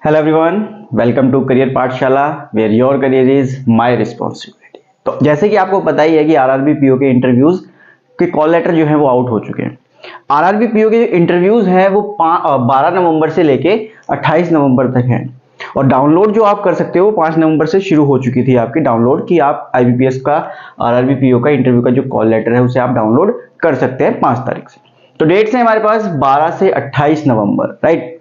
Hello everyone, welcome to career Pathshala where your career is my responsibility. तो जैसे कि आपको पता ही है कि आरआरबी पीओ के इंटरव्यूज के कॉल लेटर जो है वो आउट हो चुके हैं। आरआरबी पीओ के जो इंटरव्यूज हैं वो 12 नवंबर से लेके 28 नवंबर तक हैं और डाउनलोड जो आप कर सकते हो 5 नवंबर से शुरू हो चुकी थी आपकी डाउनलोड की आप आईबीपीएस का आरआरबी पीओ का इंटरव्यू का जो कॉल लेटर है उसे आप डाउनलोड कर सकते हैं 5 तारीख से। तो डेट्स हैं हमारे पास 12 से 28 नवंबर, राइट।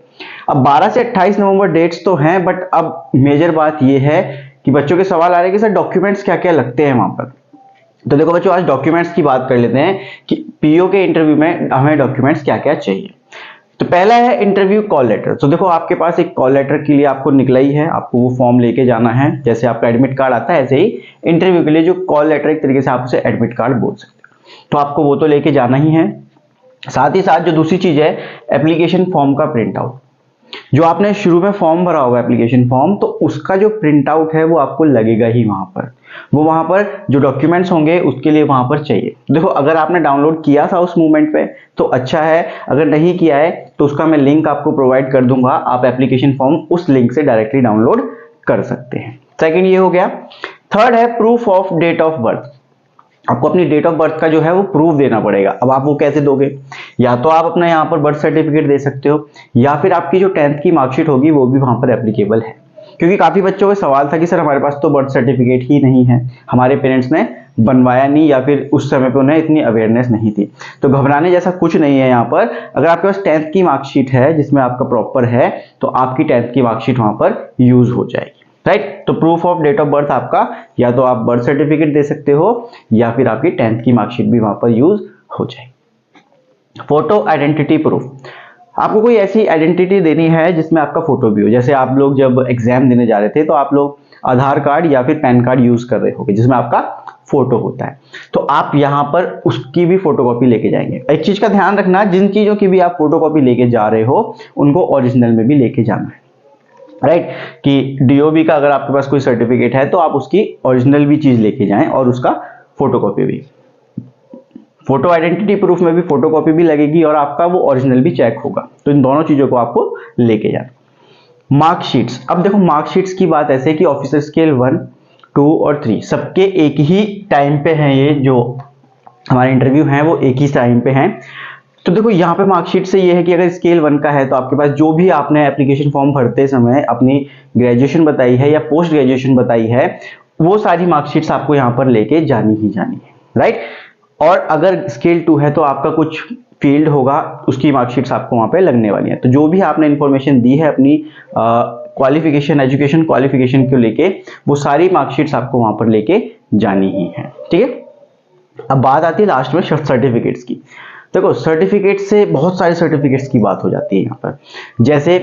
अब 12 से 28 नवंबर डेट्स तो हैं, बट अब मेजर बात यह है कि बच्चों के सवाल आ रहे हैं कि सर डॉक्यूमेंट्स क्या क्या लगते हैं वहां पर। तो देखो बच्चों, आज डॉक्यूमेंट्स की बात कर लेते हैं कि पीओ के इंटरव्यू में हमें डॉक्यूमेंट्स क्या क्या चाहिए। तो पहला है इंटरव्यू कॉल लेटर। तो देखो आपके पास एक कॉल लेटर के लिए आपको निकला ही है, आपको वो फॉर्म लेके जाना है। जैसे आपका एडमिट कार्ड आता है ऐसे ही इंटरव्यू के लिए जो कॉल लेटर, एक तरीके से आप उसे एडमिट कार्ड बोल सकते हो, तो आपको वो तो लेके जाना ही है। साथ ही साथ जो दूसरी चीज है, एप्लीकेशन फॉर्म का प्रिंट आउट। जो आपने शुरू में फॉर्म भरा होगा एप्लीकेशन फॉर्म, तो उसका जो प्रिंट आउट है वो आपको लगेगा ही वहां पर। वो वहां पर जो डॉक्यूमेंट्स होंगे उसके लिए वहां पर चाहिए। देखो अगर आपने डाउनलोड किया था उस मूवमेंट पे तो अच्छा है, अगर नहीं किया है तो उसका मैं लिंक आपको प्रोवाइड कर दूंगा, आप एप्लीकेशन फॉर्म उस लिंक से डायरेक्टली डाउनलोड कर सकते हैं। सेकेंड ये हो गया। थर्ड है proof of date of birth. आपको अपनी डेट ऑफ बर्थ का जो है वो प्रूफ देना पड़ेगा। अब आप वो कैसे दोगे? या तो आप अपना यहाँ पर बर्थ सर्टिफिकेट दे सकते हो, या फिर आपकी जो 10th की मार्कशीट होगी वो भी वहां पर एप्लीकेबल है। क्योंकि काफी बच्चों का सवाल था कि सर हमारे पास तो बर्थ सर्टिफिकेट ही नहीं है, हमारे पेरेंट्स ने बनवाया नहीं, या फिर उस समय पे उन्हें इतनी अवेयरनेस नहीं थी। तो घबराने जैसा कुछ नहीं है यहाँ पर। अगर आपके पास 10th की मार्कशीट है जिसमें आपका प्रॉपर है, तो आपकी 10th की मार्कशीट वहां पर यूज हो जाएगी, राइट। तो proof of date of birth आपका, या तो आप बर्थ सर्टिफिकेट दे सकते हो या फिर आपकी 10th की मार्कशीट भी वहां पर यूज हो जाएगी। Photo identity proof. आपको कोई ऐसी आइडेंटिटी देनी है जिसमें आपका फोटो भी हो। जैसे आप लोग जब एग्जाम देने जा रहे थे तो आप लोग आधार कार्ड या फिर पैन कार्ड यूज कर रहे होंगे जिसमें आपका फोटो होता है, तो आप यहां पर उसकी भी फोटोकॉपी लेके जाएंगे। एक चीज का ध्यान रखना, जिन चीजों की भी आप फोटोकॉपी लेके जा रहे हो उनको ओरिजिनल में भी लेके जाना है, राइट। कि डीओबी का अगर आपके पास कोई सर्टिफिकेट है तो आप उसकी ओरिजिनल भी चीज लेके जाएं और उसका फोटोकॉपी भी। फोटो आइडेंटिटी प्रूफ में भी फोटोकॉपी भी लगेगी और आपका वो ओरिजिनल भी चेक होगा। तो इन दोनों चीजों को आपको लेके जाना। मार्कशीट्स। अब देखो मार्कशीट्स की बात ऐसे कि ऑफिसर स्केल 1, 2 और 3 सबके एक ही टाइम पे हैं। ये जो हमारे इंटरव्यू हैं वो एक ही टाइम पे हैं। तो देखो यहाँ पे मार्कशीट से ये है कि अगर स्केल 1 का है तो आपके पास जो भी आपने एप्लीकेशन फॉर्म भरते समय अपनी ग्रेजुएशन बताई है या पोस्ट ग्रेजुएशन बताई है, वो सारी मार्कशीट्स आपको यहाँ पर लेके जानी ही जानी है, राइट। और अगर स्केल 2 है तो आपका कुछ फील्ड होगा, उसकी मार्कशीट्स आपको वहां पे लगने वाली है। तो जो भी आपने इंफॉर्मेशन दी है अपनी क्वालिफिकेशन, एजुकेशन क्वालिफिकेशन को लेके, वो सारी मार्कशीट्स आपको वहां पर लेके जानी ही है, ठीक है। अब बात आती है लास्ट में सर्टिफिकेट्स की। देखो सर्टिफिकेट से बहुत सारे सर्टिफिकेट्स की बात हो जाती है यहाँ पर। जैसे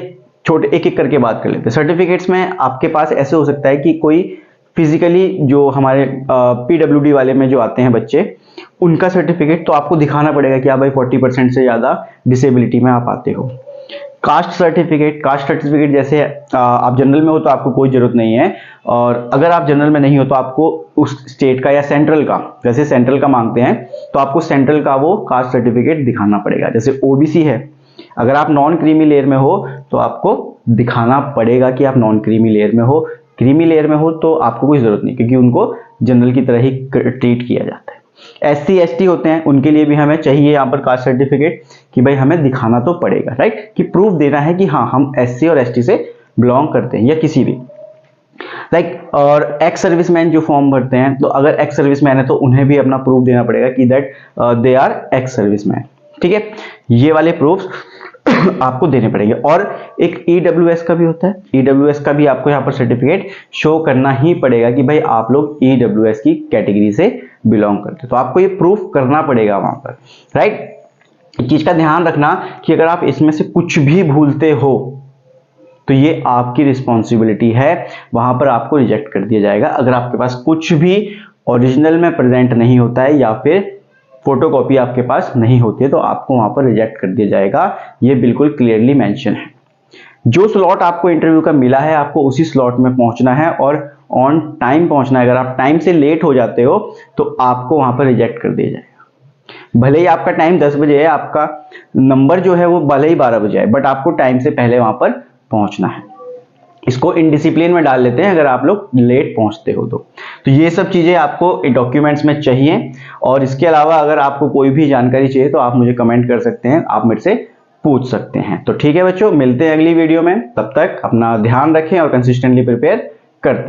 छोटे एक एक करके बात कर लेते हैं। सर्टिफिकेट्स में आपके पास ऐसे हो सकता है कि कोई फिजिकली जो हमारे पीडब्ल्यूडी वाले में जो आते हैं बच्चे, उनका सर्टिफिकेट तो आपको दिखाना पड़ेगा कि आप भाई 40% से ज्यादा डिसेबिलिटी में आप आते हो। कास्ट सर्टिफिकेट, कास्ट सर्टिफिकेट जैसे आप जनरल में हो तो आपको कोई जरूरत नहीं है, और अगर आप जनरल में नहीं हो तो आपको उस स्टेट का या सेंट्रल का, जैसे सेंट्रल का मांगते हैं तो आपको सेंट्रल का वो कास्ट सर्टिफिकेट दिखाना पड़ेगा। जैसे ओबीसी है, अगर आप नॉन क्रीमी लेयर में हो तो आपको दिखाना पड़ेगा कि आप नॉन क्रीमी लेयर में हो। क्रीमी लेयर में हो तो आपको कोई जरूरत नहीं, क्योंकि उनको जनरल की तरह ही ट्रीट किया जाता है। एससी एसटी होते हैं, उनके लिए भी हमें चाहिए यहाँ पर कास्ट सर्टिफिकेट कि भाई हमें दिखाना तो पड़ेगा, राइट, कि प्रूफ देना है कि हाँ हम एससी और एसटी से बिलोंग करते हैं, या किसी भी लाइक। और एक्स सर्विसमैन जो फॉर्म भरते हैं, तो अगर एक्स सर्विसमैन है तो उन्हें भी अपना प्रूफ देना पड़ेगा कि that they are ex serviceman, ठीक है। ये वाले प्रूफ आपको देने पड़ेंगे। और एक ईडब्ल्यूएस का भी होता है, ईडब्ल्यूएस का भी आपको यहाँ पर सर्टिफिकेट शो करना ही पड़ेगा कि भाई आप लोग ईडब्ल्यूएस की कैटेगरी से बिलोंग करते हैं, तो आपको ये प्रूफ करना पड़ेगा वहां पर, राइट। चीज का ध्यान रखना कि अगर आप इसमें से कुछ भी भूलते हो तो ये आपकी रिस्पॉन्सिबिलिटी है, वहां पर आपको रिजेक्ट कर दिया जाएगा। अगर आपके पास कुछ भी ओरिजिनल में प्रेजेंट नहीं होता है या फिर फोटोकॉपी आपके पास नहीं होती है तो आपको वहां पर रिजेक्ट कर दिया जाएगा। ये बिल्कुल क्लियरली मेंशन है। जो स्लॉट आपको इंटरव्यू का मिला है आपको उसी स्लॉट में पहुंचना है और ऑन टाइम पहुंचना है। अगर आप टाइम से लेट हो जाते हो तो आपको वहां पर रिजेक्ट कर दिया जाएगा। भले ही आपका टाइम 10 बजे है, आपका नंबर जो है वो भले ही 12 बजे है, बट आपको टाइम से पहले वहां पर पहुंचना है। इसको इनडिसिप्लिन में डाल लेते हैं अगर आप लोग लेट पहुंचते हो तो ये सब चीजें आपको डॉक्यूमेंट्स में चाहिए। और इसके अलावा अगर आपको कोई भी जानकारी चाहिए तो आप मुझे कमेंट कर सकते हैं, आप मेरे से पूछ सकते हैं। तो ठीक है बच्चों, मिलते हैं अगली वीडियो में, तब तक अपना ध्यान रखें और कंसिस्टेंटली प्रिपेयर करते हैं।